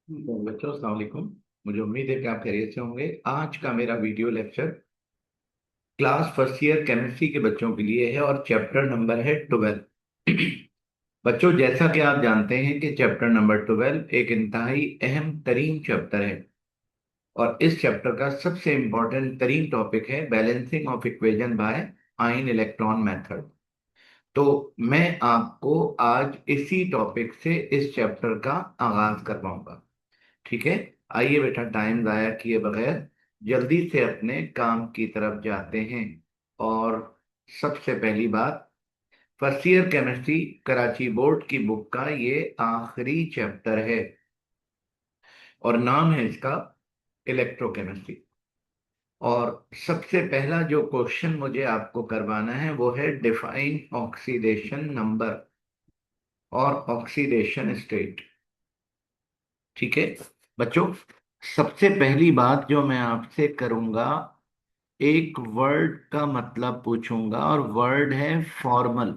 तो बच्चों अस्सलाम वालेकुम। मुझे उम्मीद है कि आप खैरियत से होंगे। आज का मेरा video lecture class first year chemistry के बच्चों के लिए है और चैप्टर नंबर है 12। बच्चों, जैसा कि आप जानते हैं कि चैप्टर नंबर 12 एक इंतहाई अहम तरीन चैप्टर है और इस चैप्टर का सबसे इम्पोर्टेंट तरीन टॉपिक है balancing of equation by ion electron method. तो मैं आपको आज इसी टॉपिक से इस चैप्टर का आगाज करवाऊंगा। ठीक है। आइए बेटा, टाइम जाया किए बगैर जल्दी से अपने काम की तरफ जाते हैं। और सबसे पहली बात, first year chemistry Karachi board की बुक का ये आखिरी चैप्टर है और नाम है इसका इलेक्ट्रोकेमिस्ट्री। और सबसे पहला जो क्वेश्चन मुझे आपको करवाना है वो है डिफाइन ऑक्सीडेशन नंबर और ऑक्सीडेशन स्टेट। ठीक है बच्चों, सबसे पहली बात जो मैं आपसे करूंगा, एक वर्ड का मतलब पूछूंगा और वर्ड है फॉर्मल।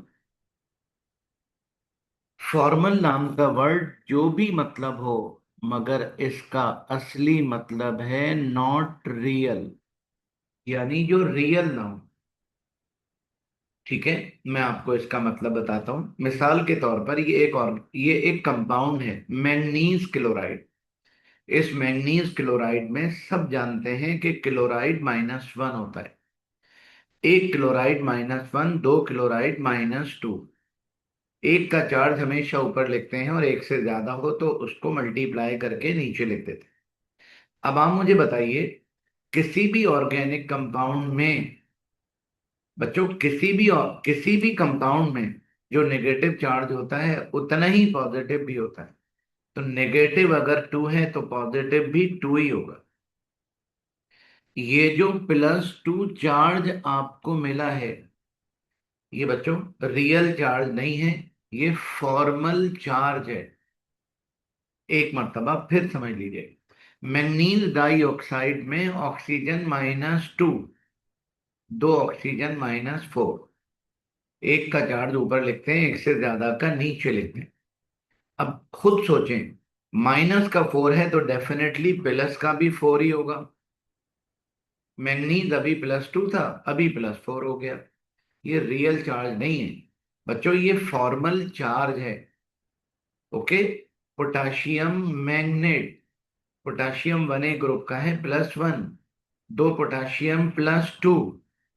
फॉर्मल नाम का वर्ड जो भी मतलब हो, मगर इसका असली मतलब है नॉट रियल, यानी जो रियल ना हो। ठीक है, मैं आपको इसका मतलब बताता हूं। मिसाल के तौर पर ये एक कंपाउंड है, मैंगनीज क्लोराइड। इस मैंगनीज क्लोराइड में सब जानते हैं कि क्लोराइड -1 होता है। एक क्लोराइड -1, दो क्लोराइड -2। एक का चार्ज हमेशा ऊपर लिखते हैं और एक से ज्यादा हो तो उसको मल्टीप्लाई करके नीचे लिख देते हैं। अब आप मुझे बताइए, किसी भी ऑर्गेनिक कंपाउंड में, बच्चों किसी भी कंपाउंड में जो नेगेटिव चार्ज होता है उतना ही पॉजिटिव भी होता है। तो नेगेटिव अगर 2 है तो पॉजिटिव भी 2 ही होगा। ये जो +2 चार्ज आपको मिला है, ये बच्चों रियल चार्ज नहीं है, ये फॉर्मल चार्ज है। एक मर्तबा फिर समझ लीजिए, मैंगनीज डाइऑक्साइड में ऑक्सीजन -2, दो ऑक्सीजन -4। एक का चार्ज ऊपर लिखते हैं, एक से ज्यादा का नीचे लिखते हैं। अब खुद सोचें, माइनस का 4 है तो डेफिनेटली प्लस का भी 4 ही होगा। मैंगनीज अभी +2 था, अभी +4 हो गया। ये रियल चार्ज नहीं है बच्चों, ये फॉर्मल चार्ज है। Okay. Potassium magnet, potassium 1A group का है +1, दो पोटाशियम +2,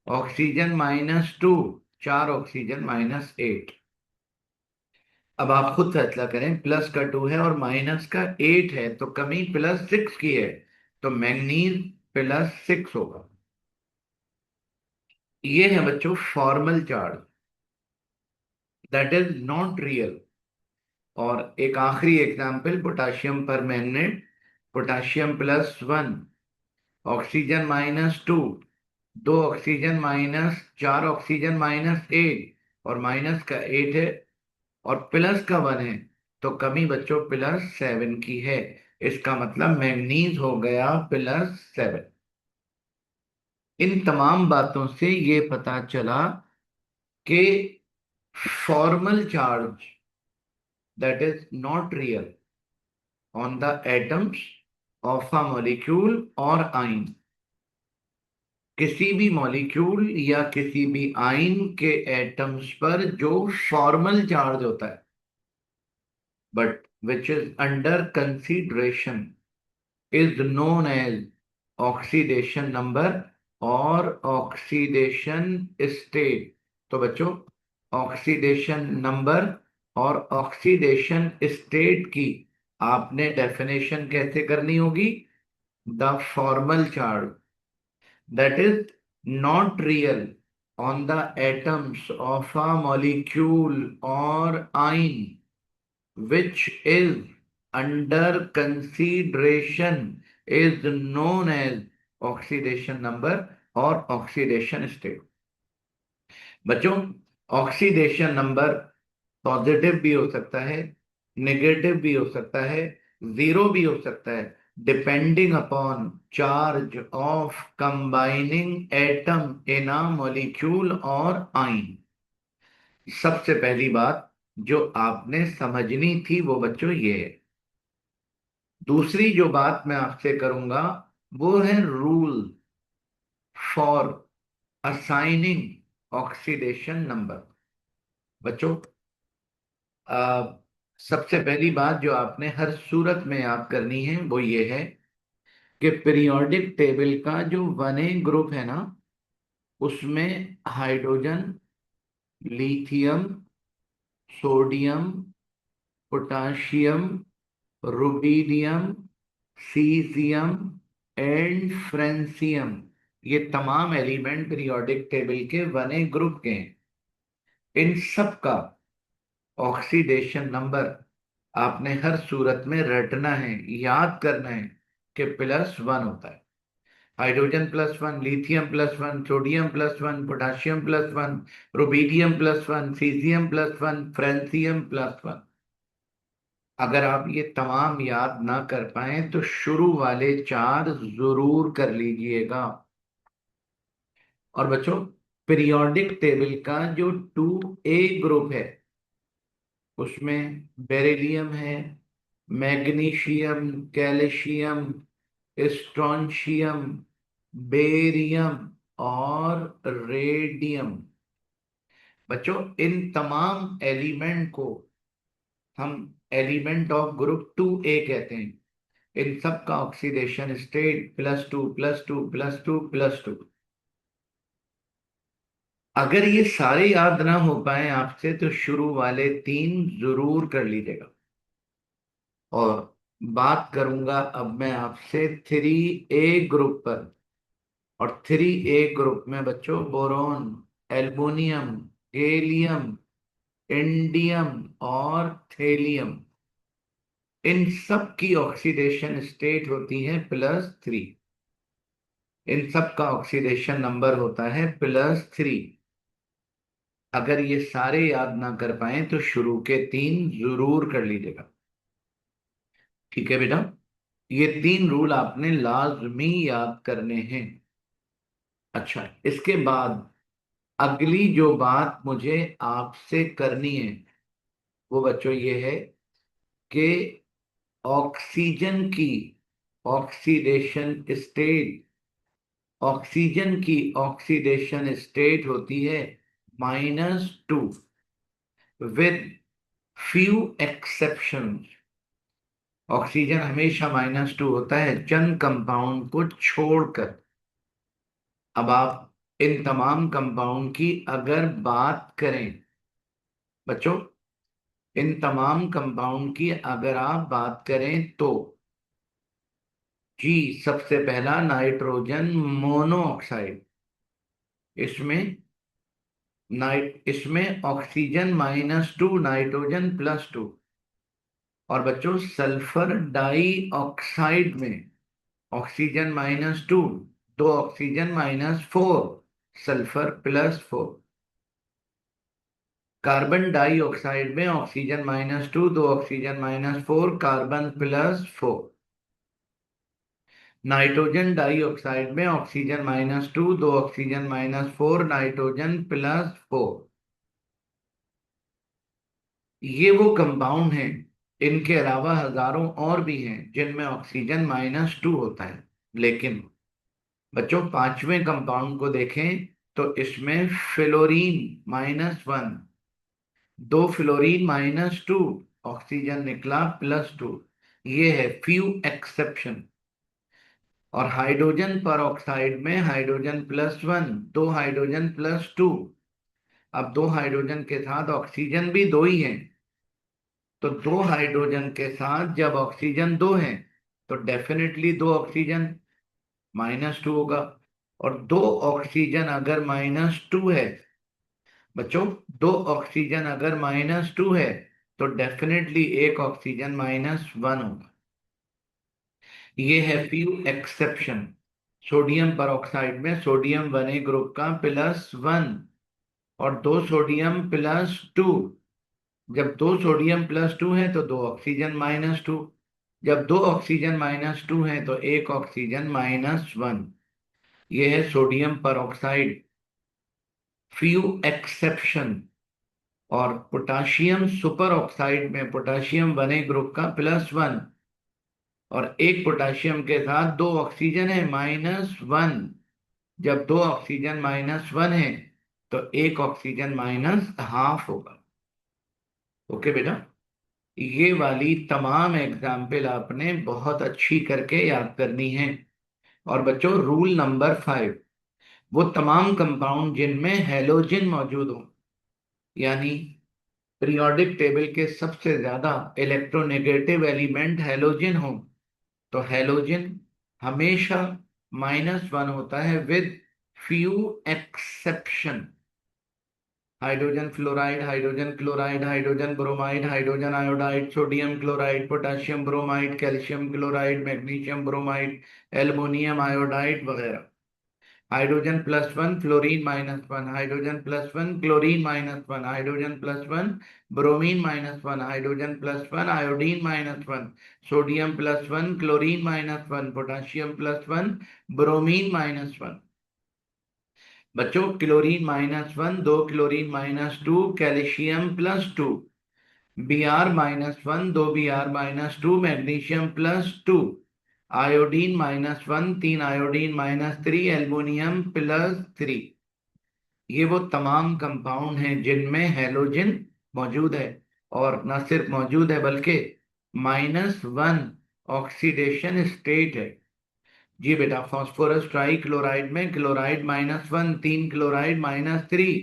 ऑक्सीजन -2, चार ऑक्सीजन -8। अब आप खुद फैसला करें, प्लस का 2 है और माइनस का 8 है तो कमी +6 की है, तो मैंगनीज +6 होगा। ये है बच्चों formal charge, that is not real. और एक आखिरी एग्जाम्पल, पोटाशियम पर मैग्नेट, पोटाशियम +1, ऑक्सीजन -2, दो ऑक्सीजन माइनस, चार ऑक्सीजन -8, और माइनस का 8 है और प्लस का 1 है तो कमी बच्चों +7 की है। इसका मतलब मैंगनीज हो गया +7। इन तमाम बातों से ये पता चला कि formal charge, that is not real on the atoms of a molecule और आइन। किसी भी मॉलिक्यूल या किसी भी आयन के एटम्स पर जो फॉर्मल चार्ज होता है, but which is under consideration, is known as oxidation number और ऑक्सीडेशन स्टेट। तो बच्चों, ऑक्सीडेशन नंबर और ऑक्सीडेशन स्टेट की आपने डेफिनेशन कैसे करनी होगी? The formal charge that is not real on the atoms of a molecule or ion which is under consideration is known as oxidation number और oxidation state। बच्चों, oxidation number positive भी हो सकता है, नेगेटिव भी हो सकता है, जीरो भी हो सकता है, depending upon charge of combining atom in a molecule और आइन। सबसे पहली बात जो आपने समझनी थी वो बच्चों ये है, दूसरी जो बात मैं आपसे करूंगा वो है rule for assigning oxidation number. बच्चों, आ, सबसे पहली बात जो आपने हर सूरत में याद करनी है वो ये है कि पीरियोडिक टेबल का जो 1A ग्रुप है ना, उसमें hydrogen, lithium, sodium, potassium, rubidium, caesium and francium, ये तमाम एलिमेंट पीरियोडिक टेबल के 1A ग्रुप के हैं। इन सब का ऑक्सीडेशन नंबर आपने हर सूरत में रटना है, याद करना है कि +1 होता है। Hydrogen +1, lithium +1, sodium +1, potassium +1, rubidium +1, caesium +1, francium +1। अगर आप ये तमाम याद ना कर पाए तो शुरू वाले चार जरूर कर लीजिएगा। और बच्चों, पीरियोडिक टेबल का जो 2A ग्रुप है उसमें बेरिलियम है, मैग्नीशियम, कैल्शियम, स्ट्रोंशियम, बेरियम और रेडियम। बच्चों, इन तमाम एलिमेंट को हम एलिमेंट ऑफ ग्रुप 2A कहते हैं। इन सब का ऑक्सीडेशन स्टेट +2 +2 +2 +2। अगर ये सारे याद ना हो पाए आपसे तो शुरू वाले तीन जरूर कर लीजिएगा। और बात करूंगा अब मैं आपसे 3A ग्रुप पर। और 3A ग्रुप में बच्चों बोरोन, एल्युमिनियम, गैलियम, इंडियम और थेलियम, इन सब की ऑक्सीडेशन स्टेट होती है +3। इन सब का ऑक्सीडेशन नंबर होता है +3। अगर ये सारे याद ना कर पाए तो शुरू के तीन जरूर कर लीजिएगा। ठीक है बेटा, ये तीन रूल आपने लाजमी याद करने हैं। अच्छा, इसके बाद अगली जो बात मुझे आपसे करनी है वो बच्चों ये है कि ऑक्सीजन की ऑक्सीडेशन स्टेट ऑक्सीजन की ऑक्सीडेशन स्टेट होती है -2 विद फ्यू एक्सेप्शन। ऑक्सीजन हमेशा -2 होता है चंद कंपाउंड को छोड़कर। अब आप इन तमाम कंपाउंड की अगर बात करें बच्चों, इन तमाम कंपाउंड की अगर आप बात करें तो जी, सबसे पहला नाइट्रोजन मोनोऑक्साइड। इसमें इसमें ऑक्सीजन -2, नाइट्रोजन +2। और बच्चों, सल्फर डाइऑक्साइड में ऑक्सीजन -2, दो ऑक्सीजन -4, सल्फर +4। कार्बन डाइऑक्साइड में ऑक्सीजन -2, दो ऑक्सीजन -4, कार्बन +4। नाइट्रोजन डाइऑक्साइड में ऑक्सीजन -2, दो ऑक्सीजन -4, नाइट्रोजन +4। ये वो कंपाउंड हैं, इनके अलावा हजारों और भी हैं जिनमें ऑक्सीजन -2 होता है। लेकिन बच्चों, पांचवें कंपाउंड को देखें तो इसमें फ्लोरीन -1, दो फ्लोरीन -2, ऑक्सीजन निकला +2। ये है फ्यू एक्सेप्शन। और हाइड्रोजन पर ऑक्साइड में हाइड्रोजन +1, दो हाइड्रोजन +2। अब दो हाइड्रोजन के साथ ऑक्सीजन भी दो ही है, तो दो हाइड्रोजन के साथ जब ऑक्सीजन दो है तो डेफिनेटली दो ऑक्सीजन -2 होगा। और दो ऑक्सीजन अगर -2 है बच्चों, दो ऑक्सीजन अगर -2 है तो डेफिनेटली एक ऑक्सीजन -1 होगा। ये है फ्यू एक्सेप्शन। सोडियम पर ऑक्साइड में सोडियम 1A ग्रुप का +1 और दो सोडियम +2। जब दो सोडियम +2 है तो दो ऑक्सीजन -2। जब दो ऑक्सीजन -2 है तो एक ऑक्सीजन -1। यह है सोडियम पर ऑक्साइड, फ्यू एक्सेप्शन। और पोटाशियम सुपर ऑक्साइड में पोटाशियम 1A ग्रुप का +1 और एक पोटाशियम के साथ दो ऑक्सीजन है -1। जब दो ऑक्सीजन -1 है तो एक ऑक्सीजन ½ होगा। ओके बेटा, ये वाली तमाम एग्जाम्पल आपने बहुत अच्छी करके याद करनी है। और बच्चों, रूल नंबर 5, वो तमाम कंपाउंड जिनमें हैलोजन मौजूद हो, यानी पीरियोडिक टेबल के सबसे ज्यादा इलेक्ट्रोनेगेटिव एलिमेंट हैलोजन हो, तो हैलोजन हमेशा -1 होता है with few exception. Hydrogen fluoride, hydrogen chloride, hydrogen bromide, hydrogen iodide, sodium chloride, potassium bromide, calcium chloride, magnesium bromide, aluminium iodide वगैरह। Hydrogen +1 fluorine -1, hydrogen +1 chlorine -1, hydrogen +1 bromine -1, hydrogen +1 iodine -1, sodium +1 chlorine -1, potassium +1 bromine -1। बच्चों, chlorine -1, दो chlorine -2, calcium +2, Br-1, दो Br-2, magnesium +2, iodine -1, तीन iodine -3, aluminium +3। ये वो तमाम compound हैं जिनमें हैलोजन मौजूद है, और न सिर्फ मौजूद है बल्कि -1 ऑक्सीडेशन स्टेट है। जी बेटा, फास्फोरस ट्राई क्लोराइड में क्लोराइड -1, तीन क्लोराइड -3,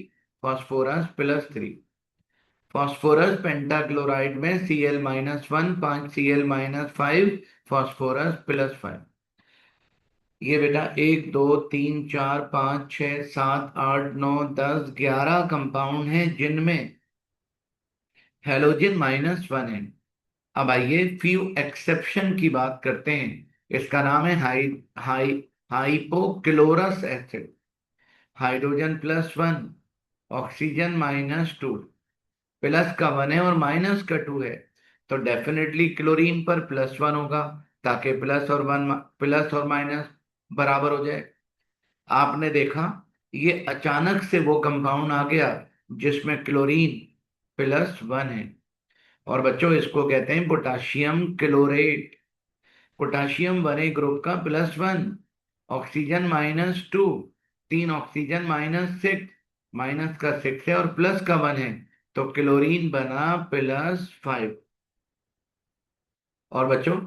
फास्फोरस +3। फास्फोरस पेंटाक्लोराइड में Cl-1, पांच Cl-5, फास्फोरस +5। ये बेटा 1 2 3 4 5 6 7 8 9 10 11 कंपाउंड हैं जिनमें हैलोजन -1 है। अब आइए फ्यू एक्सेप्शन की बात करते हैं। इसका नाम है high hypochlorous acid. Hydrogen +1, oxygen -2, plus का 1 है और माइनस का 2 है, तो डेफिनेटली क्लोरीन पर +1 होगा, ताकि प्लस और माइनस बराबर हो जाए। आपने देखा, ये अचानक से वो कंपाउंड आ गया जिसमें क्लोरीन +1 है। और बच्चों, इसको कहते हैं पोटाशियम क्लोरेट। पोटाशियम बने ग्रुप का +1, ऑक्सीजन -2, तीन ऑक्सीजन -6, माइनस का 6 है और प्लस का 1 है, तो क्लोरीन बना +5। और बच्चों,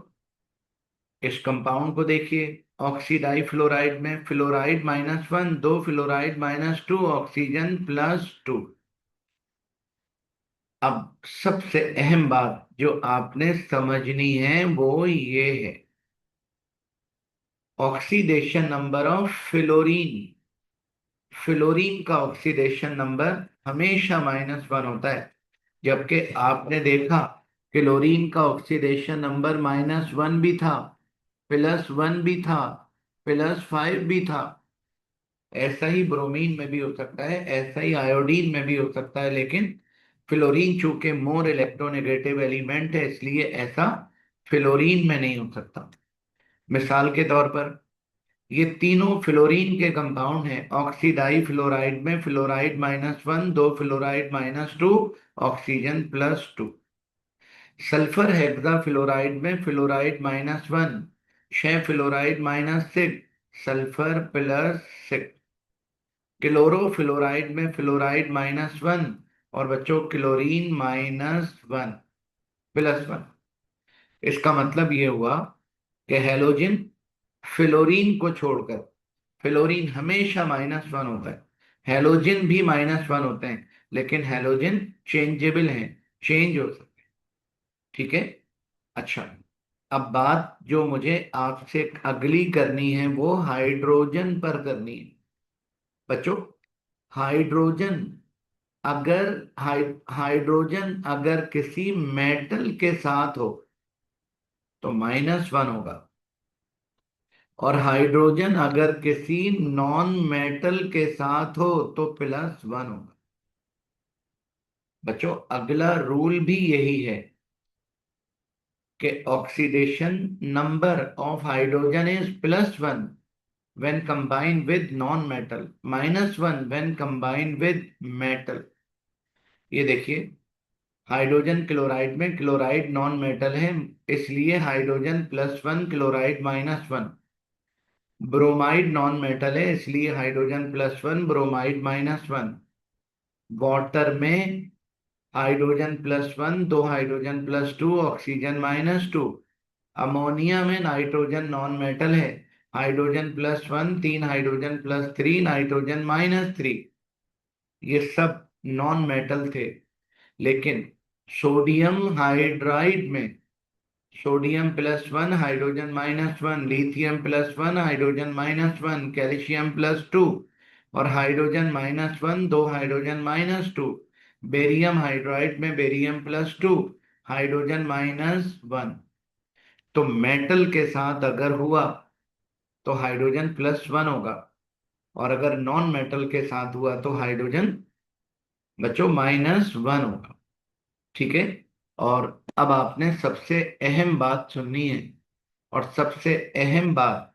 इस कंपाउंड को देखिए, ऑक्सीडाई फ्लोराइड में फ्लोराइड -1, दो फ्लोराइड -2, ऑक्सीजन +2। अब सबसे अहम बात जो आपने समझनी है वो ये है, oxidation number of fluorine. Fluorine का ऑक्सीडेशन नंबर हमेशा -1 होता है, जबकि आपने देखा क्लोरीन का ऑक्सीडेशन नंबर -1 भी था, +1 भी था, +5 भी था। ऐसा ही ब्रोमीन में भी हो सकता है, ऐसा ही आयोडीन में भी हो सकता है, लेकिन फ्लोरीन चूंकि मोर इलेक्ट्रोनेगेटिव एलिमेंट है, इसलिए ऐसा फ्लोरीन में नहीं हो सकता। मिसाल के तौर पर, ये तीनों फ्लोरीन के कंपाउंड हैं। ऑक्सीडाई फ्लोराइड में फ्लोराइड -1, दो fluoride -2, oxygen +2। Sulphur hexa fluoride में फ्लोराइड -1, छह फ्लोराइड -6, सल्फर +6। क्लोरोफ्लोराइड में फ्लोराइड -1 और बच्चों क्लोरीन -1, +1। इसका मतलब ये हुआ कि हैलोजन फ्लोरीन को छोड़कर, फ्लोरीन हमेशा -1 होता है, हैलोजन भी -1 होते हैं, लेकिन हैलोजन चेंजेबल हैं, चेंज हो सकते हैं। ठीक है। अच्छा, अब बात जो मुझे आपसे अगली करनी है वो हाइड्रोजन पर करनी है। बच्चों, हाइड्रोजन अगर हाइड्रोजन अगर किसी मेटल के साथ हो तो -1 होगा, और हाइड्रोजन अगर किसी नॉन मेटल के साथ हो तो +1 होगा। बच्चों, अगला रूल भी यही है कि oxidation number of hydrogen is +1 when combined with non-metal, -1 when combined with metal। ये देखिए, हाइड्रोजन क्लोराइड में, क्लोराइड नॉन मेटल है, इसलिए hydrogen +1 chloride -1। Bromide non metal है, इसलिए हाइड्रोजन +1 ब्रोमाइड -1। वाटर में हाइड्रोजन +1, दो हाइड्रोजन +2, ऑक्सीजन -2। अमोनिया में नाइट्रोजन नॉन मेटल है, हाइड्रोजन +1, तीन हाइड्रोजन +3, नाइट्रोजन -3। ये सब नॉन मेटल थे। लेकिन सोडियम हाइड्राइड में sodium +1 hydrogen -1, lithium +1 hydrogen -1, calcium +2 और हाइड्रोजन -1, दो हाइड्रोजन -2। बेरियम हाइड्राइड में बेरियम +2 हाइड्रोजन -1। तो मेटल के साथ अगर हुआ तो हाइड्रोजन +1 होगा, और अगर नॉन मेटल के साथ हुआ तो हाइड्रोजन बच्चों -1 होगा। ठीक है। और अब आपने सबसे अहम बात सुननी है, और सबसे अहम बात,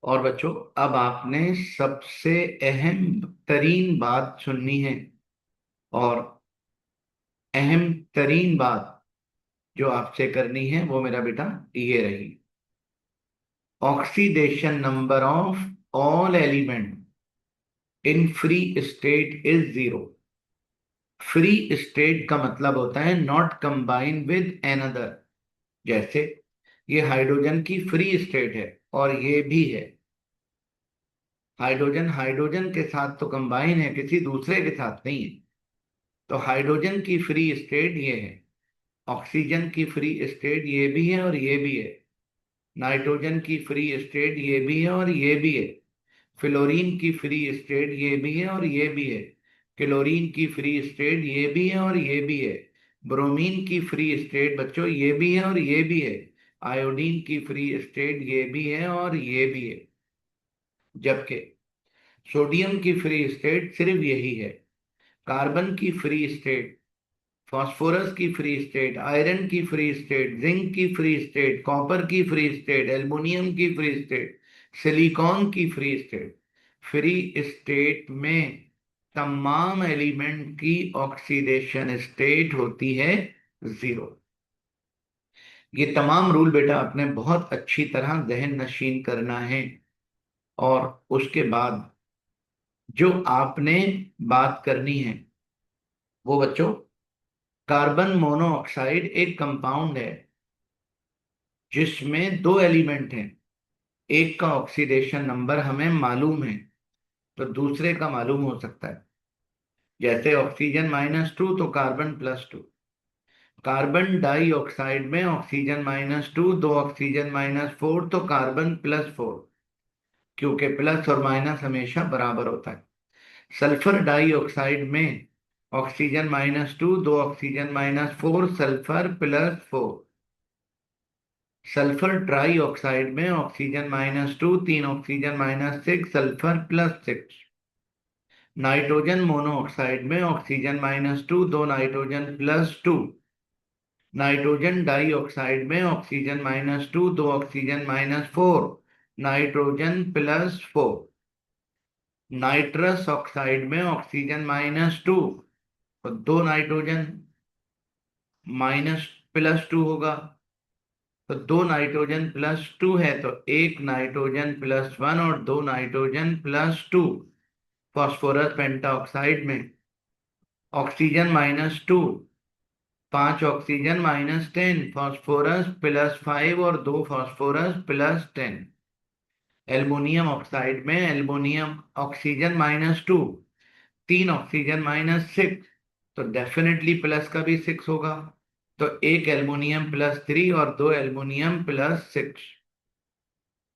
और बच्चों अब आपने सबसे अहम तरीन बात सुननी है। और अहम तरीन बात जो आपसे करनी है वो मेरा बेटा ये रही, oxidation number of all element in free state is 0। Free state का मतलब होता है नॉट कंबाइन विद एनदर। जैसे ये हाइड्रोजन की फ्री स्टेट है, और ये भी है। हाइड्रोजन हाइड्रोजन के साथ तो कंबाइन है, किसी दूसरे के साथ नहीं है। तो हाइड्रोजन की फ्री स्टेट ये है, ऑक्सीजन की फ्री स्टेट ये भी है और ये भी है, नाइट्रोजन की फ्री स्टेट ये भी है और ये भी है, फ्लोरीन की फ्री स्टेट ये भी है और ये भी है, क्लोरीन की फ्री स्टेट ये भी है और ये भी है, ब्रोमीन की फ्री स्टेट बच्चों ये भी है और ये भी है, आयोडीन की फ्री स्टेट ये भी है और ये भी है। जबकि सोडियम की फ्री स्टेट सिर्फ यही है। कार्बन की फ्री स्टेट, फास्फोरस की फ्री स्टेट, आयरन की फ्री स्टेट, जिंक की फ्री स्टेट, कॉपर की फ्री स्टेट, एल्युमिनियम की फ्री स्टेट, सिलिकॉन की फ्री स्टेट। फ्री स्टेट में तमाम एलिमेंट की ऑक्सीडेशन स्टेट होती है 0। ये तमाम रूल बेटा आपने बहुत अच्छी तरह जहन नशीन करना है। और उसके बाद जो आपने बात करनी है वो बच्चों, कार्बन मोनोऑक्साइड एक कंपाउंड है जिसमें दो एलिमेंट हैं। एक का ऑक्सीडेशन नंबर हमें मालूम है, तो दूसरे का मालूम हो सकता है। जैसे ऑक्सीजन -2 तो कार्बन +2। कार्बन डाइऑक्साइड में ऑक्सीजन -2, दो ऑक्सीजन -4 तो कार्बन +4, क्योंकि प्लस और माइनस हमेशा बराबर होता है। सल्फर डाइऑक्साइड में ऑक्सीजन -2, दो oxygen -4, sulphur +4। Sulphur try oxide में ऑक्सीजन -2, तीन ऑक्सीजन -6, सल्फर +6। नाइट्रोजन मोनोऑक्साइड में ऑक्सीजन -2, दो नाइट्रोजन +2। नाइट्रोजन डाइऑक्साइड में ऑक्सीजन -2, दो ऑक्सीजन -4, नाइट्रोजन +4। नाइट्रस ऑक्साइड में ऑक्सीजन -2 और दो नाइट्रोजन -+2 होगा। तो दो नाइट्रोजन +2 है तो एक नाइट्रोजन +1 और दो नाइट्रोजन +2। फास्फोरस पेंटाऑक्साइड में ऑक्सीजन -2, पांच ऑक्सीजन -10, फास्फोरस +5 और दो फास्फोरस +10। एल्युमिनियम ऑक्साइड में एल्युमिनियम ऑक्सीजन -2, तीन ऑक्सीजन -6, तो डेफिनेटली प्लस का भी 6 होगा। तो एक एल्युमिनियम +3 और दो एल्युमिनियम +6।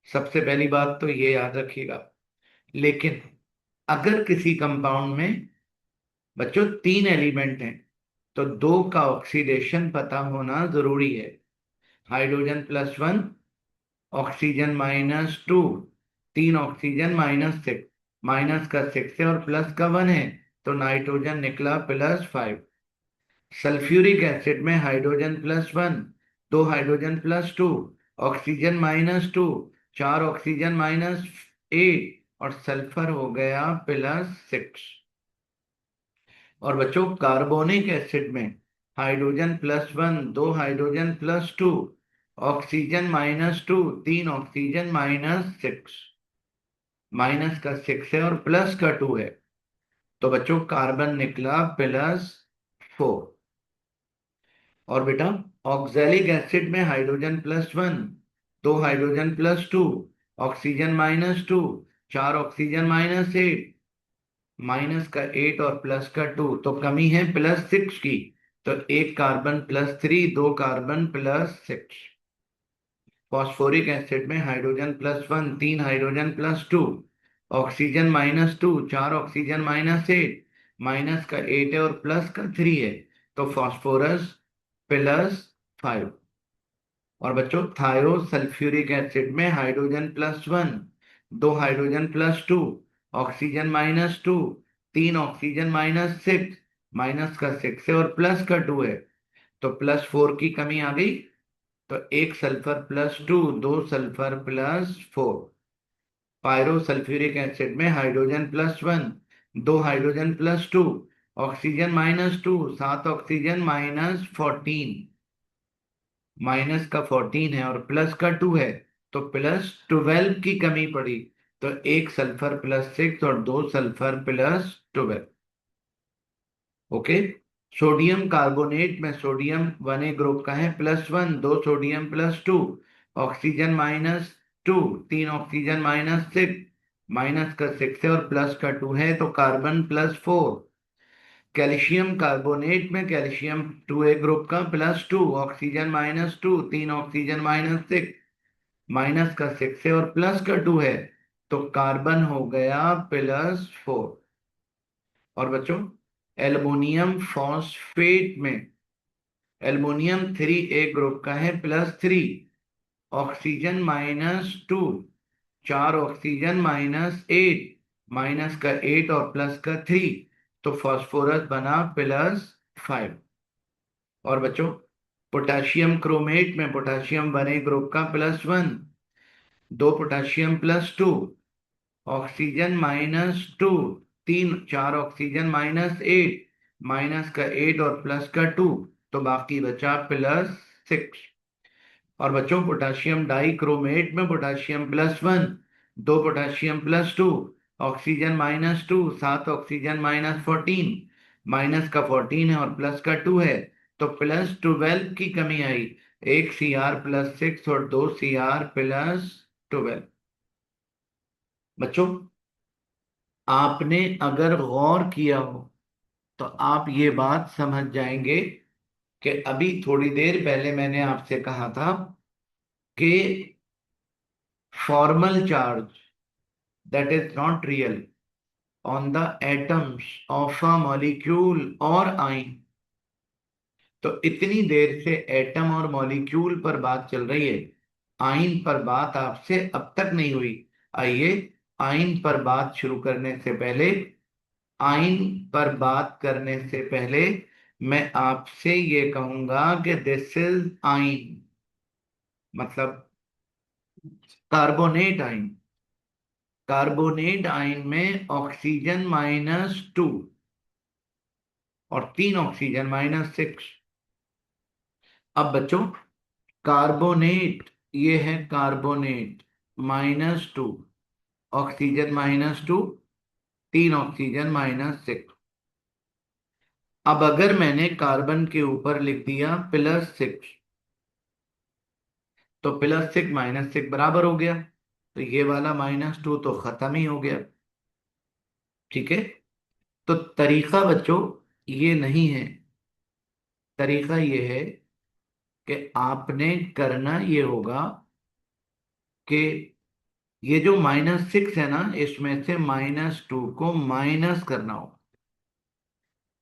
सबसे पहली बात तो ये याद रखिएगा। लेकिन अगर किसी कंपाउंड में बच्चों 3 एलिमेंट हैं तो 2 का ऑक्सीडेशन पता होना जरूरी है। हाइड्रोजन +1, ऑक्सीजन -2, 3 ऑक्सीजन -6, माइनस का 6 है और प्लस का 1 है, तो नाइट्रोजन निकला +5। सल्फ्यूरिक एसिड में हाइड्रोजन +1, 2 हाइड्रोजन +2, ऑक्सीजन -2, 4 ऑक्सीजन -8 और सल्फर हो गया +6। और बच्चों कार्बोनिक एसिड में hydrogen +1, 2 hydrogen +2, oxygen -2, 3 oxygen -6, minus का 6 है और प्लस का 2 है, तो बच्चों कार्बन निकला +4। और बेटा ऑक्सैलिक एसिड में hydrogen +1, 2 hydrogen +2, oxygen -2, 4 oxygen -8, minus का 8 और प्लस का 2, तो कमी है +6 की, तो 1 कार्बन +3, 2 कार्बन +6। फॉस्फोरिक एसिड में hydrogen +1, 3 hydrogen +2, oxygen -2, 4 oxygen -8, minus का 8 है और प्लस का 3 है, तो फॉस्फोरस +5। और बच्चों थायो सल्फ्यूरिक एसिड में hydrogen +1, 2 hydrogen +2, oxygen -2, 3 oxygen -6, minus का 6 है और प्लस का 2 है, तो +4 की कमी आ गई, तो 1 sulphur +2, 2 sulphur +4। Pyro sulphuric acid में hydrogen +1, 2 hydrogen +2, oxygen -2, 7 oxygen -14, minus का 14 है और प्लस का 2 है, तो +12 की कमी पड़ी, तो 1 सल्फर +6 और 2 सल्फर +12। ओके। सोडियम कार्बोनेट में सोडियम 1A ग्रुप का है +1, 2 सोडियम +2, ऑक्सीजन -2, 3 ऑक्सीजन -6, माइनस का 6 है और प्लस का 2 है, तो कार्बन +4। कैल्शियम कार्बोनेट में कैल्शियम 2A ग्रुप का +2, ऑक्सीजन -2, 3 ऑक्सीजन -6, माइनस का 6 है और प्लस का 2 है, तो कार्बन हो गया +4। और बच्चों एल्युमिनियम फॉस्फेट में एल्युमिनियम 3A ग्रुप का है +3, ऑक्सीजन -2, 4 ऑक्सीजन -8, माइनस का 8 और प्लस का 3, तो फास्फोरस बना +5। और बच्चों पोटेशियम क्रोमेट में पोटेशियम 1A ग्रुप का +1, 2 पोटेशियम +2, ऑक्सीजन -2, 4 ऑक्सीजन -8, माइनस का 8 और प्लस का 2, तो बाकी बचा +6। और बच्चों पोटेशियम डाइक्रोमेट में potassium +1, 2 potassium +2, oxygen -2, 7 oxygen -14, minus का 14 है और प्लस का 2 है, तो +12 की कमी आई, 1 Cr +6 और 2 Cr +12। बच्चों आपने अगर गौर किया हो तो आप ये बात समझ जाएंगे कि अभी थोड़ी देर पहले मैंने आपसे कहा था कि formal charge that is not real on the atoms of a molecule और आइन। तो इतनी देर से एटम और मॉलिक्यूल पर बात चल रही है, आइन पर बात आपसे अब तक नहीं हुई। आइए आइन पर बात शुरू करने से पहले आइन पर बात करने से पहले मैं आपसे ये कहूंगा कि दिस इज आइन, मतलब कार्बोनेट आइन। कार्बोनेट आइन में ऑक्सीजन -2 और 3 ऑक्सीजन -6। अब बच्चों कार्बोनेट, ये है कार्बोनेट -2, ऑक्सीजन -2, 3 ऑक्सीजन -6। अब अगर मैंने कार्बन के ऊपर लिख दिया +6, तो +6 -6 बराबर हो गया, तो ये वाला -2 तो खत्म ही हो गया। ठीक है। तो तरीका बच्चों ये नहीं है, तरीका ये है कि आपने करना ये होगा कि ये जो -6 है ना, इसमें से -2 को माइनस करना हो।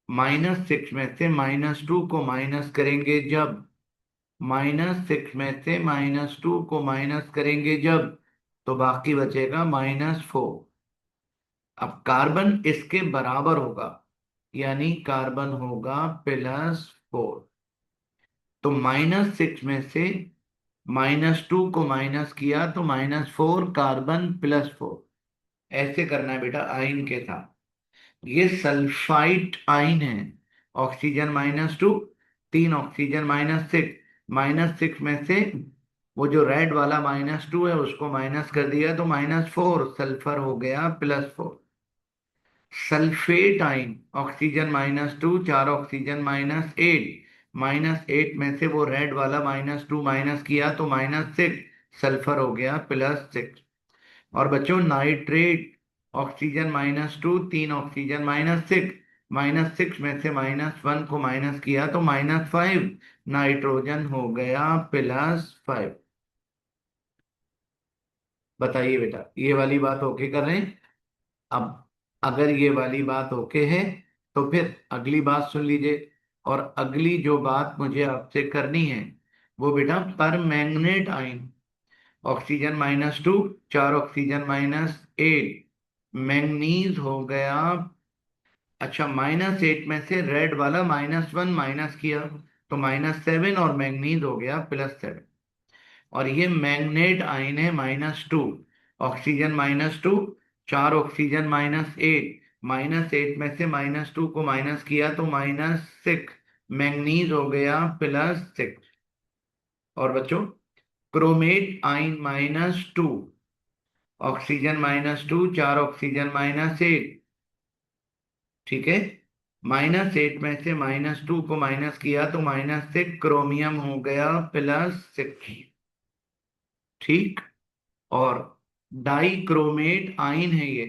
-6 में से -2 को माइनस करेंगे जब, -6 में से -2 को माइनस करेंगे जब, तो बाकी बचेगा -4। अब कार्बन इसके बराबर होगा, यानी कार्बन होगा +4। तो -6 में से -2 को माइनस किया तो -4, कार्बन +4। ऐसे करना है बेटा आयन के साथ। ये सल्फाइड आयन है। Oxygen -2, 3 oxygen -6। -6 में से वो जो रेड वाला -2 है उसको माइनस कर दिया तो -4, सल्फर हो गया +4। Sulphate ion, oxygen -2, 4 oxygen -8। -8 में से वो रेड वाला -2 माइनस किया तो -6, सल्फर हो गया +6। और बच्चों नाइट्रेट, ऑक्सीजन -2, 3 ऑक्सीजन -6। -6 में से -1 को माइनस किया तो -5, नाइट्रोजन हो गया +5। बताइए बेटा, ये वाली बात ओके कर रहे हैं? अब अगर ये वाली बात ओके है तो फिर अगली बात सुन लीजिए। और अगली जो बात मुझे आपसे करनी है वो बेटा permanganate ion, oxygen -2, 4 oxygen -8। Manganese हो गया, अच्छा -8 में से रेड वाला -1 माइनस किया तो -7, और मैंगनीज हो गया +7। और ये मैग्नेट आयन है -2, ऑक्सीजन -2, 4 ऑक्सीजन -8। -8 में से -2 को माइनस किया तो -6, मैंगनीज हो गया +6। और बच्चों क्रोमेट आयन -2, ऑक्सीजन -2, 4 ऑक्सीजन -8। ठीक है, -8 में से -2 को माइनस किया तो -6, क्रोमियम हो गया +6। ठीक। और डाइक्रोमेट आयन है ये,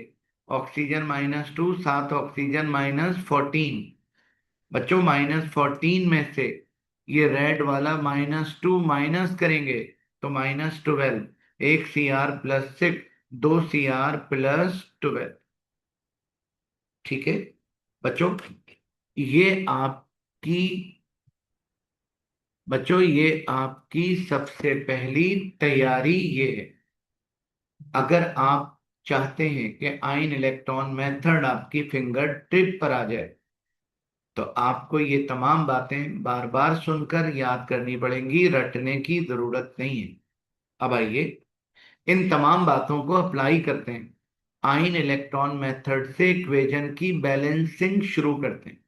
ऑक्सीजन -2, 7 ऑक्सीजन -14। बच्चों -14 में से ये रेड वाला -2 माइनस करेंगे तो -12, 1 Cr+6, 2 Cr+12। ठीक है बच्चों, ये आपकी ये आपकी सबसे पहली तैयारी ये है। अगर आप चाहते हैं कि आयन इलेक्ट्रॉन मेथड आपकी फिंगर टिप पर आ जाए तो आपको ये तमाम बातें बार बार सुनकर याद करनी पड़ेंगी, रटने की जरूरत नहीं है। अब आइए इन तमाम बातों को अप्लाई करते हैं। आयन इलेक्ट्रॉन मेथड से इक्वेशन की बैलेंसिंग शुरू करते हैं।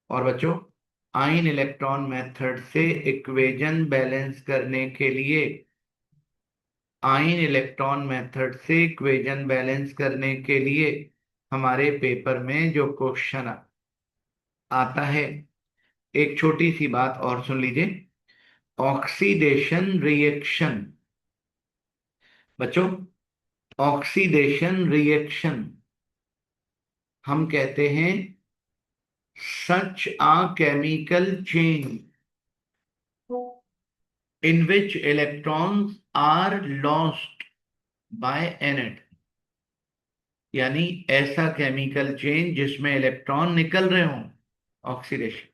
और बच्चों आयन इलेक्ट्रॉन मेथड से इक्वेशन बैलेंस करने के लिए, आयन इलेक्ट्रॉन मेथड से इक्वेशन बैलेंस करने के लिए हमारे पेपर में जो क्वेश्चन आता है, एक छोटी सी बात और सुन लीजिए। ऑक्सीडेशन रिएक्शन, बच्चों ऑक्सीडेशन रिएक्शन हम कहते हैं such a chemical change in which electrons are lost by an atom। यानी ऐसा केमिकल चेंज जिसमें इलेक्ट्रॉन निकल रहे हों, oxidation.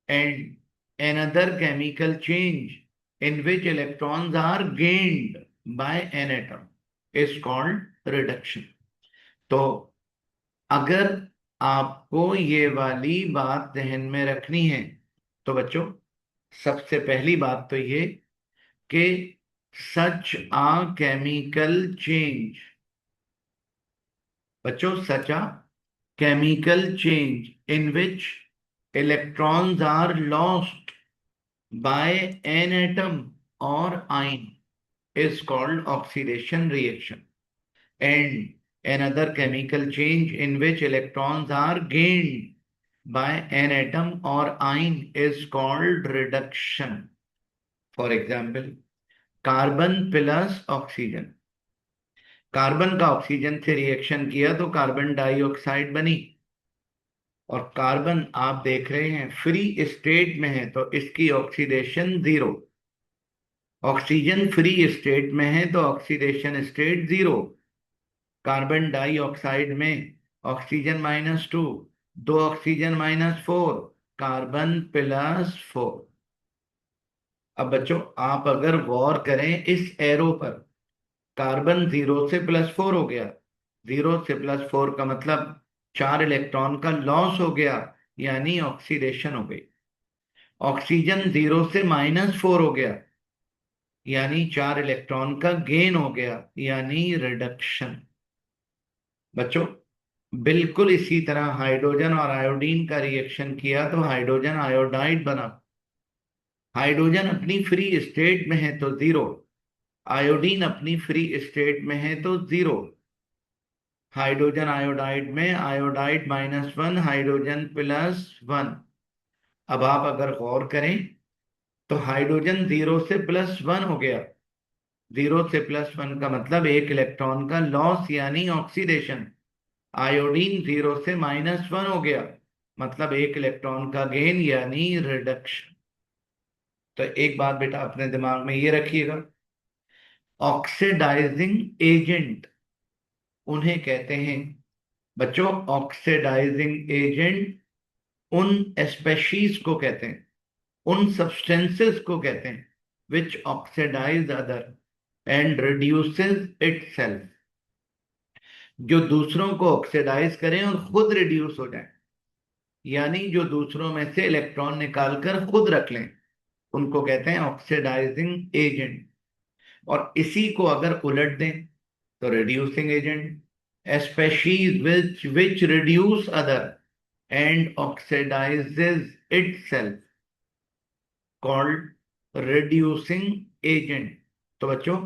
And another chemical change in which electrons are gained by an atom is called reduction। तो अगर आपको ये वाली बात ध्यान में रखनी है तो बच्चों सबसे पहली बात तो ये कि सच आ केमिकल चेंज, बच्चों सच आ chemical change in which electrons are lost by an atom or ion is called oxidation reaction, and another chemical change in which electrons are gained by an atom or ion is called reduction। For example, carbon plus oxygen, carbon का oxygen से reaction किया तो carbon dioxide बनी। और carbon आप देख रहे हैं फ्री स्टेट में है तो इसकी ऑक्सीडेशन 0। ऑक्सीजन फ्री स्टेट में है तो ऑक्सीडेशन स्टेट 0। कार्बन डाइऑक्साइड में ऑक्सीजन -2, 2 ऑक्सीजन -4, कार्बन +4। अब बच्चों आप अगर गौर करें इस एरो पर, कार्बन 0 से +4 हो गया, 0 से +4 का मतलब 4 इलेक्ट्रॉन का लॉस हो गया, यानी ऑक्सीडेशन हो गई। ऑक्सीजन 0 से -4 हो गया, यानी 4 इलेक्ट्रॉन का गेन हो गया, यानी रिडक्शन। बच्चों बिल्कुल इसी तरह हाइड्रोजन और आयोडीन का रिएक्शन किया तो हाइड्रोजन आयोडाइड बना। हाइड्रोजन अपनी फ्री स्टेट में है तो 0, आयोडीन अपनी फ्री स्टेट में है तो 0। हाइड्रोजन आयोडाइड में आयोडाइड -1, हाइड्रोजन +1। अब आप अगर गौर करें तो हाइड्रोजन 0 से +1 हो गया, 0 से +1 का मतलब 1 इलेक्ट्रॉन का लॉस यानी ऑक्सीडेशन। आयोडीन 0 से -1 हो गया, मतलब 1 इलेक्ट्रॉन का गेन यानी रिडक्शन। तो एक बात बेटा अपने दिमाग में ये रखिएगा, ऑक्सीडाइजिंग एजेंट उन्हें कहते हैं बच्चों, ऑक्सीडाइजिंग एजेंट उन स्पेशीज को कहते हैं, उन सब्सटेंसेस को कहते हैं which oxidise other and reduces itself, जो दूसरों को ऑक्सीडाइज करें और खुद रिड्यूस हो जाए, यानी जो दूसरों में से इलेक्ट्रॉन निकालकर खुद रख लें, उनको कहते हैं ऑक्सीडाइजिंग एजेंट। और इसी को अगर उलट दें तो reducing agent. Species which reduce other and oxidises itself called reducing agent. तो बच्चों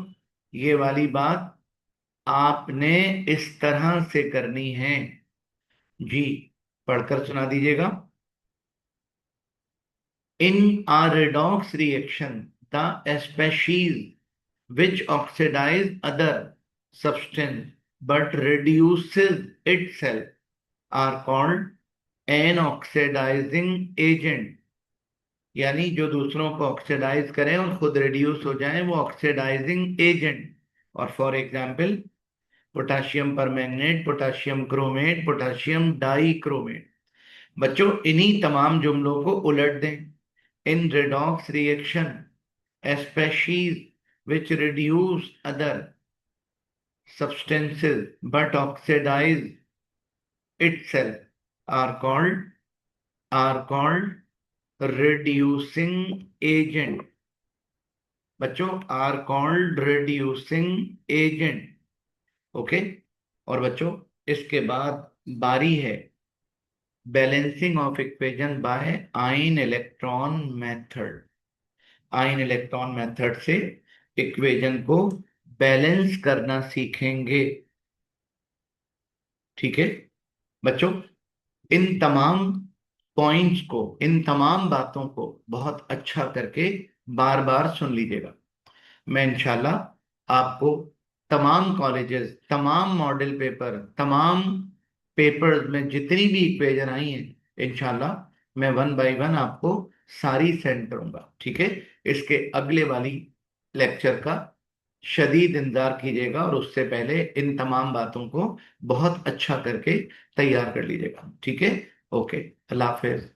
ये वाली बात आपने इस तरह से करनी है जी, पढ़कर सुना दीजिएगा। In a redox reaction, the species which oxidize other substance but reduces itself are called an oxidizing agent। यानी जो दूसरों को ऑक्सीडाइज करें और खुद रिड्यूस हो जाएं वो ऑक्सीडाइजिंग एजेंट। और for example potassium permanganate, potassium chromate, potassium dichromate. बच्चों इन्हीं तमाम जुमलों को उलट दें। In redox reaction, species which reduce other substances but oxidize itself are called reducing agent। बच्चों are called reducing agent। Okay. और बच्चों इसके बाद बारी है balancing of equation by ion electron method. Ion electron method से इक्वेशन को balance करना सीखेंगे। ठीक है बच्चों, इन तमाम पॉइंट्स को, इन तमाम बातों को बहुत अच्छा करके बार बार सुन लीजिएगा। मैं इंशाल्लाह आपको तमाम कॉलेजेस, तमाम मॉडल पेपर, तमाम पेपर्स में जितनी भी इक्वेशन आई हैं इंशाल्लाह मैं 1 बाय 1 आपको सारी सेंड करूंगा। ठीक है, इसके अगले वाली लेक्चर का शदीद इंतजार कीजिएगा और उससे पहले इन तमाम बातों को बहुत अच्छा करके तैयार कर लीजिएगा। ठीक है, ओके, अल्लाह हाफिज।